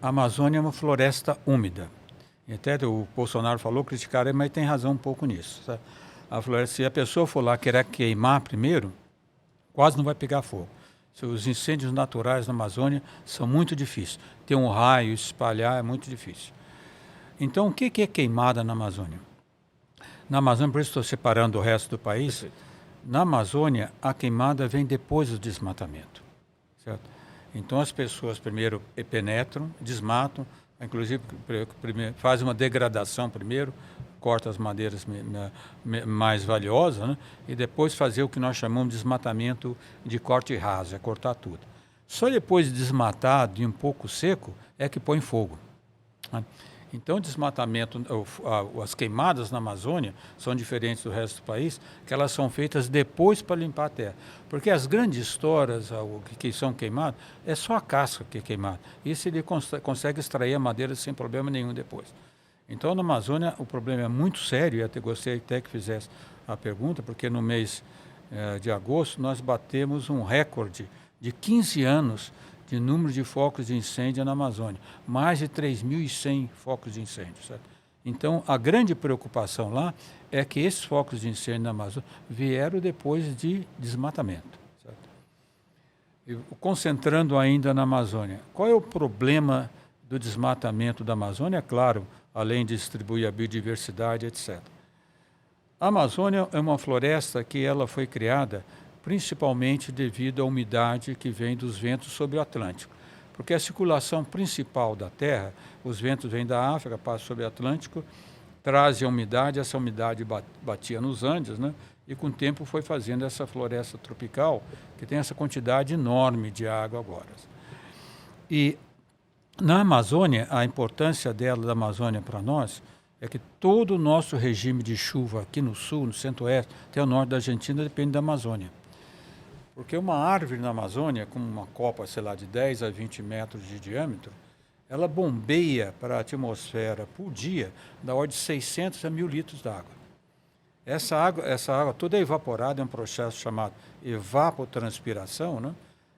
A Amazônia é uma floresta úmida. E até o Bolsonaro falou, criticaram, mas tem razão um pouco nisso. Sabe? A floresta, se a pessoa for lá querer queimar primeiro, quase não vai pegar fogo. Os incêndios naturais na Amazônia são muito difíceis. Ter um raio, espalhar, é muito difícil. Então, o que é queimada na Amazônia? Na Amazônia, por isso estou separando o resto do país, perfeito. Na Amazônia, a queimada vem depois do desmatamento. Certo? Então, as pessoas primeiro penetram, desmatam, inclusive fazem uma degradação primeiro, corta as madeiras mais valiosas, né? E depois fazer o que nós chamamos de desmatamento de corte raso, é cortar tudo. Só depois de desmatado e um pouco seco é que põe fogo. Né? Então, o desmatamento, as queimadas na Amazônia são diferentes do resto do país, que elas são feitas depois para limpar a terra. Porque as grandes estouras que são queimadas, é só a casca que é queimada. Isso ele consegue extrair a madeira sem problema nenhum depois. Então, na Amazônia, o problema é muito sério, e até gostei até que fizesse a pergunta, porque no mês de agosto nós batemos um recorde de 15 anos de número de focos de incêndio na Amazônia. Mais de 3.100 focos de incêndio. Certo? Então, a grande preocupação lá é que esses focos de incêndio na Amazônia vieram depois de desmatamento. Certo? E, concentrando ainda na Amazônia, qual é o problema do desmatamento da Amazônia? É claro, além de distribuir a biodiversidade, etc. A Amazônia é uma floresta que ela foi criada principalmente devido à umidade que vem dos ventos sobre o Atlântico. Porque a circulação principal da Terra, os ventos vêm da África, passam sobre o Atlântico, trazem a umidade, essa umidade batia nos Andes, né? E com o tempo foi fazendo essa floresta tropical, que tem essa quantidade enorme de água agora. E na Amazônia, a importância da Amazônia para nós é que todo o nosso regime de chuva aqui no sul, no centro-oeste, até o norte da Argentina, depende da Amazônia. Porque uma árvore na Amazônia, com uma copa, sei lá, de 10 a 20 metros de diâmetro, ela bombeia para a atmosfera por dia da ordem de 600 a 1.000 litros d'água. Essa água toda é evaporada, é um processo chamado evapotranspiração, né?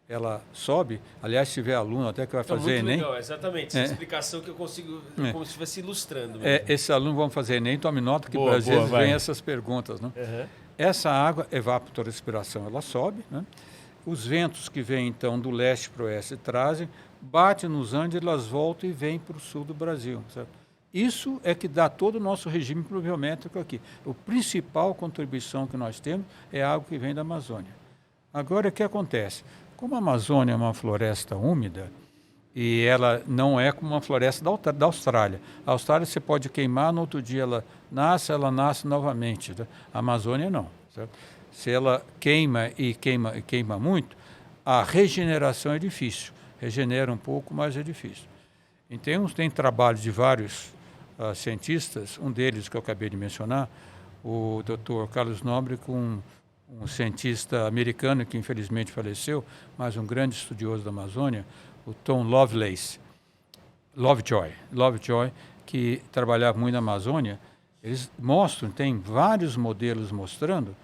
Ela sobe, aliás, se tiver aluno até que vai fazer muito Enem... legal, exatamente, essa explicação que eu consigo, como se estivesse ilustrando. Esse aluno vão fazer Enem, tome nota que às vezes vem essas perguntas, né? Uhum. Essa água, evapotranspiração, ela sobe, né? Os ventos que vêm, então, do leste para o oeste trazem, batem nos Andes, elas voltam e vêm para o sul do Brasil. Certo? Isso é que dá todo o nosso regime pluviométrico aqui. A principal contribuição que nós temos é a água que vem da Amazônia. Agora, o que acontece? Como a Amazônia é uma floresta úmida, e ela não é como uma floresta da Austrália. A Austrália você pode queimar, no outro dia ela nasce novamente. Tá? A Amazônia não. Certo? Se ela queima e queima muito, a regeneração é difícil. Regenera um pouco, mas é difícil. Então, tem trabalhos de vários cientistas, um deles que eu acabei de mencionar, o Dr. Carlos Nobre, com um cientista americano que infelizmente faleceu, mas um grande estudioso da Amazônia, o Tom Lovejoy, que trabalhava muito na Amazônia. Eles mostram, tem vários modelos mostrando,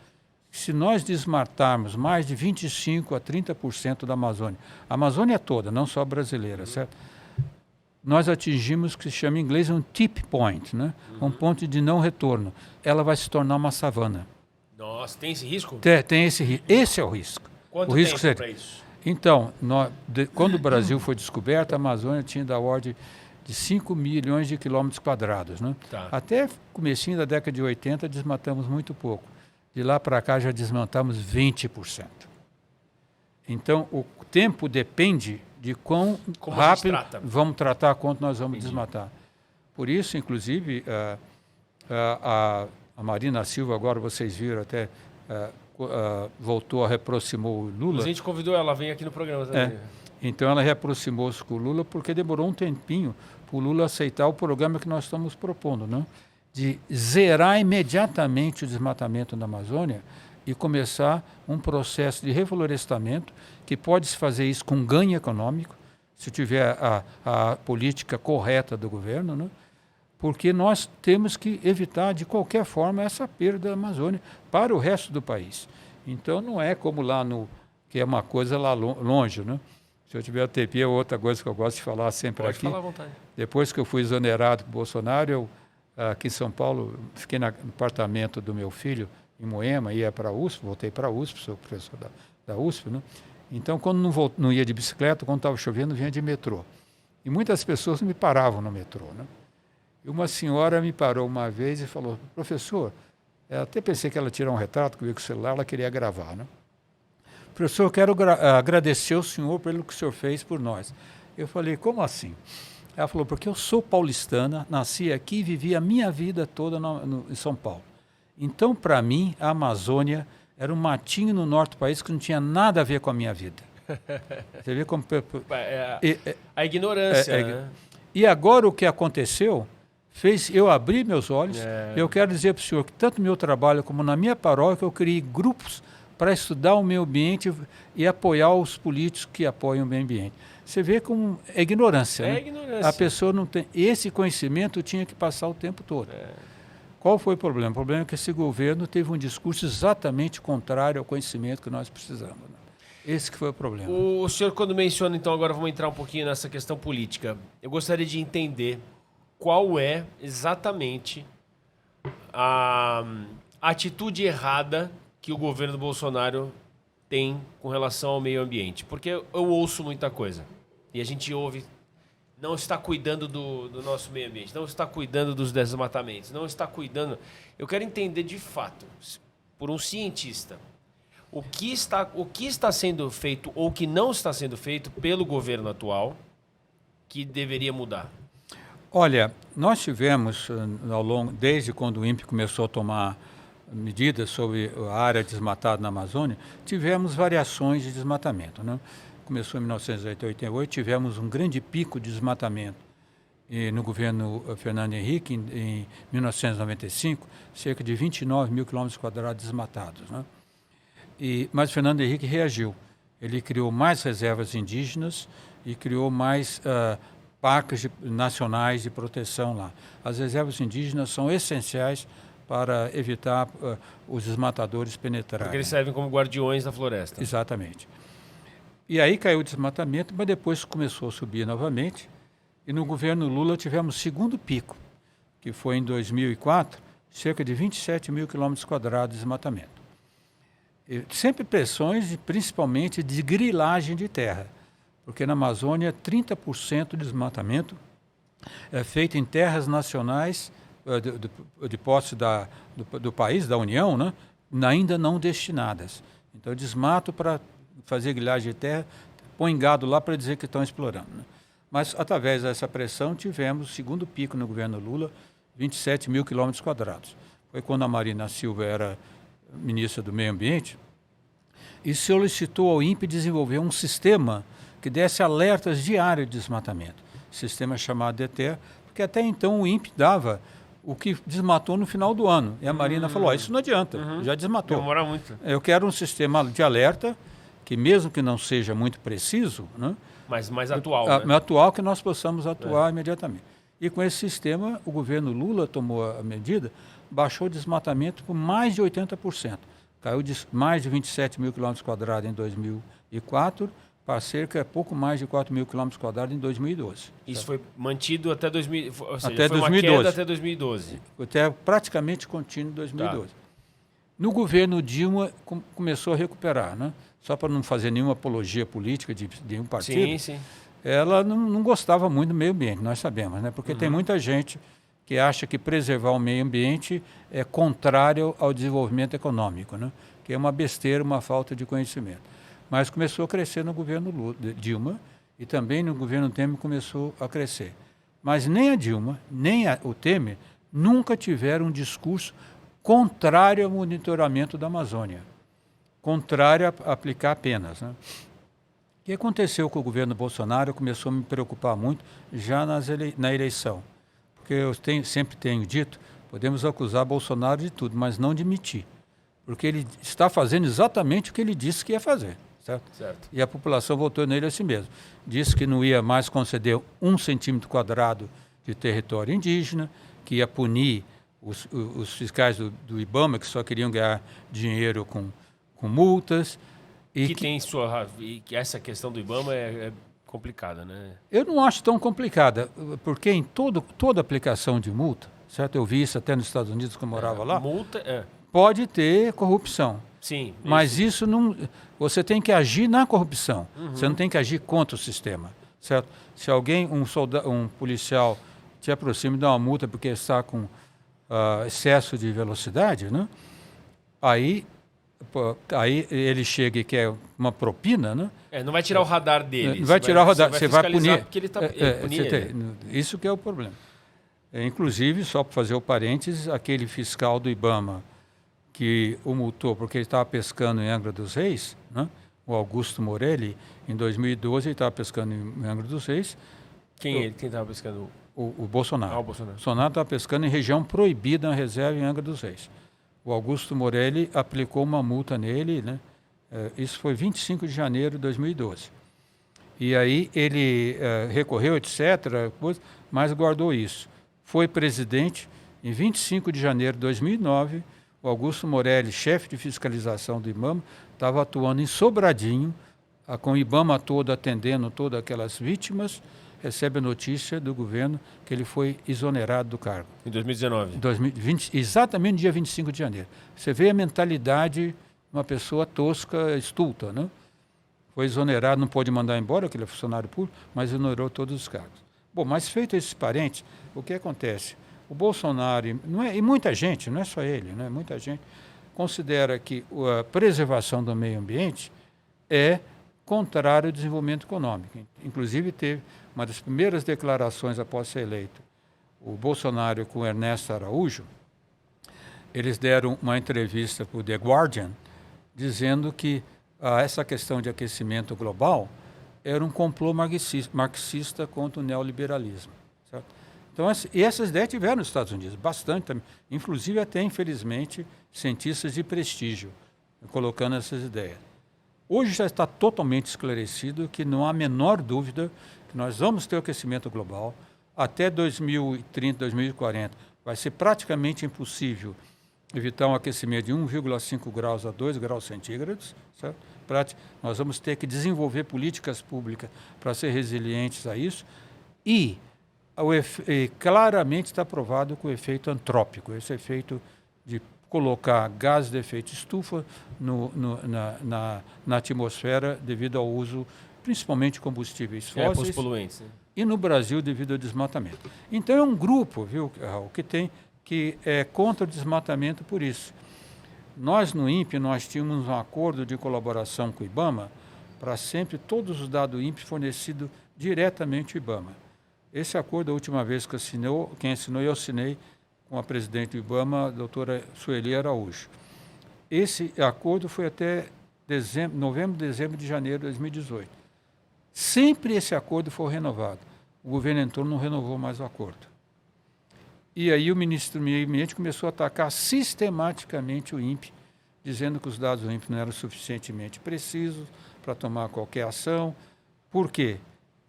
que se nós desmatarmos mais de 25% a 30% da Amazônia, a Amazônia toda, não só a brasileira, certo? Nós atingimos o que se chama em inglês um tip point, né? Um ponto de não retorno. Ela vai se tornar uma savana. Nossa, tem esse risco? Tem esse risco. Esse é o risco. Quanto tempo para isso? Então, quando o Brasil foi descoberto, a Amazônia tinha da ordem de 5 milhões de quilômetros quadrados. Né? Tá. Até comecinho da década de 80, desmatamos muito pouco. De lá para cá, já desmatamos 20%. Então, o tempo depende de quão rápido vamos tratar, quanto nós vamos desmatar. Por isso, inclusive, a Marina Silva, agora vocês viram até... voltou, reaproximou o Lula. A gente convidou ela, vem aqui no programa também. Então ela reaproximou-se com o Lula porque demorou um tempinho para o Lula aceitar o programa que nós estamos propondo, né? De zerar imediatamente o desmatamento na Amazônia e começar um processo de reflorestamento que pode se fazer isso com ganho econômico, se tiver a política correta do governo, né? Porque nós temos que evitar, de qualquer forma, essa perda da Amazônia para o resto do país. Então, não é como lá que é uma coisa lá longe, né? Se eu tiver TP, é outra coisa que eu gosto de falar sempre Pode aqui. falar à vontade. Depois que eu fui exonerado por Bolsonaro, eu, aqui em São Paulo, fiquei no apartamento do meu filho, em Moema, ia para a USP, voltei para a USP, sou professor da USP, né? Então, quando não ia de bicicleta, quando estava chovendo, vinha de metrô. E muitas pessoas me paravam no metrô, né? E uma senhora me parou uma vez e falou, professor, até pensei que ela ia tirar um retrato, que eu vi com o celular, ela queria gravar, né? Professor, eu quero agradecer ao senhor pelo que o senhor fez por nós. Eu falei, como assim? Ela falou, porque eu sou paulistana, nasci aqui e vivi a minha vida toda em São Paulo. Então, para mim, a Amazônia era um matinho no norte do país que não tinha nada a ver com a minha vida. Você vê como... A ignorância, né? E agora o que aconteceu fez eu abrir meus olhos. Eu quero dizer para o senhor que tanto no meu trabalho como na minha paróquia eu criei grupos para estudar o meio ambiente e apoiar os políticos que apoiam o meio ambiente. Você vê como é ignorância, né? Ignorância. A pessoa não tem... Esse conhecimento tinha que passar o tempo todo. Qual foi o problema? O problema é que esse governo teve um discurso exatamente contrário ao conhecimento que nós precisamos. Né? Esse que foi o problema. O senhor, quando menciona, então, agora vamos entrar um pouquinho nessa questão política. Eu gostaria de entender qual é exatamente a atitude errada que o governo do Bolsonaro tem com relação ao meio ambiente. Porque eu ouço muita coisa. E a gente ouve, não está cuidando do nosso meio ambiente, não está cuidando dos desmatamentos, não está cuidando... Eu quero entender de fato, por um cientista, o que está sendo feito ou o que não está sendo feito pelo governo atual que deveria mudar. Olha, nós tivemos, desde quando o INPE começou a tomar medidas sobre a área desmatada na Amazônia, tivemos variações de desmatamento, né? Começou em 1988, tivemos um grande pico de desmatamento. E no governo Fernando Henrique, em 1995, cerca de 29 mil quilômetros quadrados desmatados, né? Mas Fernando Henrique reagiu. Ele criou mais reservas indígenas e criou mais parques nacionais de proteção lá. As reservas indígenas são essenciais para evitar os desmatadores penetrarem. Porque eles servem como guardiões da floresta. Exatamente. E aí caiu o desmatamento, mas depois começou a subir novamente. E no governo Lula tivemos o segundo pico, que foi em 2004, cerca de 27 mil quilômetros quadrados de desmatamento. E sempre pressões, principalmente de grilagem de terra, porque na Amazônia 30% do desmatamento é feito em terras nacionais de posse do país, da União, né, ainda não destinadas. Então, desmato para fazer grilagem de terra, põe gado lá para dizer que estão explorando. Né? Mas, através dessa pressão, tivemos o segundo pico no governo Lula, 27 mil quilômetros quadrados. Foi quando a Marina Silva era ministra do Meio Ambiente e solicitou ao INPE desenvolver um sistema que desse alertas diários de desmatamento. Sistema chamado DETER, porque até então o INPE dava o que desmatou no final do ano. E a Marina falou, isso não adianta, já desmatou. Demora muito. Eu quero um sistema de alerta que, mesmo que não seja muito preciso, né, mas mais atual, né? Atual, que nós possamos atuar imediatamente. E com esse sistema, o governo Lula tomou a medida, baixou o desmatamento por mais de 80%. Caiu de mais de 27 mil quilômetros quadrados em 2004 para pouco mais de 4 mil quilômetros quadrados em 2012. Isso foi mantido até 2000, ou seja, até foi 2012. Uma queda até 2012. Até praticamente contínuo em 2012. Tá. No governo Dilma começou a recuperar, né? Só para não fazer nenhuma apologia política de nenhum partido. Sim, sim. Ela não gostava muito do meio ambiente, nós sabemos, né? Porque tem muita gente que acha que preservar o meio ambiente é contrário ao desenvolvimento econômico, né? Que é uma besteira, uma falta de conhecimento. Mas começou a crescer no governo Dilma e também no governo Temer começou a crescer. Mas nem a Dilma, nem o Temer nunca tiveram um discurso contrário ao monitoramento da Amazônia, contrário a aplicar penas, né? O que aconteceu com o governo Bolsonaro começou a me preocupar muito já na eleição. Porque eu sempre tenho dito, podemos acusar Bolsonaro de tudo, mas não de mentir. Porque ele está fazendo exatamente o que ele disse que ia fazer. Certo? E a população votou nele assim mesmo. Disse que não ia mais conceder 1 centímetro quadrado de território indígena, que ia punir os fiscais do IBAMA, que só queriam ganhar dinheiro com multas. que tem sua... E que essa questão do IBAMA é complicada, né? Eu não acho tão complicada, porque em toda aplicação de multa, certo? Eu vi isso até nos Estados Unidos, que eu morava lá, Multa, pode ter corrupção. Sim. Mas isso não... Você tem que agir na corrupção. Você não tem que agir contra o sistema, certo? Se alguém, um policial, te aproxima e dá uma multa porque está com excesso de velocidade, né? Aí ele chega e quer uma propina, né? Não vai tirar o radar dele. Não vai tirar o radar, você vai punir. Porque ele punir ele. Isso que é o problema. Inclusive, só para fazer o parênteses, aquele fiscal do IBAMA que o multou porque ele estava pescando em Angra dos Reis, né? O Augusto Morelli, em 2012, ele estava pescando em Angra dos Reis. Quem estava pescando? O Bolsonaro. O Bolsonaro. O Bolsonaro estava pescando em região proibida na reserva em Angra dos Reis. O Augusto Morelli aplicou uma multa nele, né? Isso foi 25 de janeiro de 2012. E aí ele recorreu, etc., mas guardou isso. Foi presidente em 25 de janeiro de 2009. O Augusto Morelli, chefe de fiscalização do IBAMA, estava atuando em Sobradinho, com o IBAMA todo atendendo todas aquelas vítimas, recebe a notícia do governo que ele foi exonerado do cargo. Em 2019? Exatamente no dia 25 de janeiro. Você vê a mentalidade de uma pessoa tosca, estulta, né? Foi exonerado, não pôde mandar embora, porque ele é funcionário público, mas exonerou todos os cargos. Bom, mas feito esses parentes, o que acontece? O Bolsonaro, e muita gente, não é só ele, né? Muita gente considera que a preservação do meio ambiente é contrário ao desenvolvimento econômico. Inclusive, teve uma das primeiras declarações após ser eleito, o Bolsonaro com o Ernesto Araújo, eles deram uma entrevista para o The Guardian, dizendo que essa questão de aquecimento global era um complô marxista contra o neoliberalismo. Certo? Então, essas ideias tiveram nos Estados Unidos, bastante também, inclusive até, infelizmente, cientistas de prestígio, colocando essas ideias. Hoje já está totalmente esclarecido que não há a menor dúvida que nós vamos ter o aquecimento global até 2030, 2040. Vai ser praticamente impossível evitar um aquecimento de 1,5 graus a 2 graus centígrados. Certo? Nós vamos ter que desenvolver políticas públicas para ser resilientes a isso. E claramente está provado com o efeito antrópico, esse efeito de colocar gases de efeito estufa na atmosfera devido ao uso, principalmente de combustíveis fósseis, poluentes, né? E no Brasil devido ao desmatamento. Então é um grupo, viu, que é contra o desmatamento por isso. Nós no INPE, nós tínhamos um acordo de colaboração com o IBAMA para sempre todos os dados do INPE fornecidos diretamente ao IBAMA. Esse acordo, a última vez que quem assinou, eu assinei com a presidente do IBAMA, a doutora Sueli Araújo. Esse acordo foi até novembro, dezembro de janeiro de 2018. Sempre esse acordo foi renovado. O governo entrou, não renovou mais o acordo. E aí o ministro do Meio Ambiente começou a atacar sistematicamente o INPE, dizendo que os dados do INPE não eram suficientemente precisos para tomar qualquer ação. Por quê?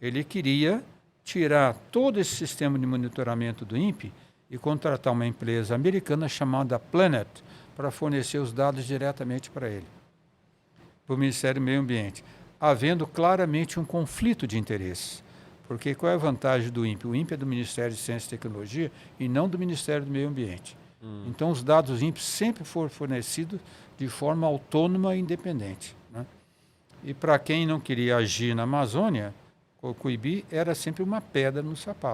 Ele queria tirar todo esse sistema de monitoramento do INPE e contratar uma empresa americana chamada Planet para fornecer os dados diretamente para ele, para o Ministério do Meio Ambiente, havendo claramente um conflito de interesses. Porque qual é a vantagem do INPE? O INPE é do Ministério de Ciência e Tecnologia e não do Ministério do Meio Ambiente. Então, os dados do INPE sempre foram fornecidos de forma autônoma e independente, né? E para quem não queria agir na Amazônia, o Coibi era sempre uma pedra no sapato.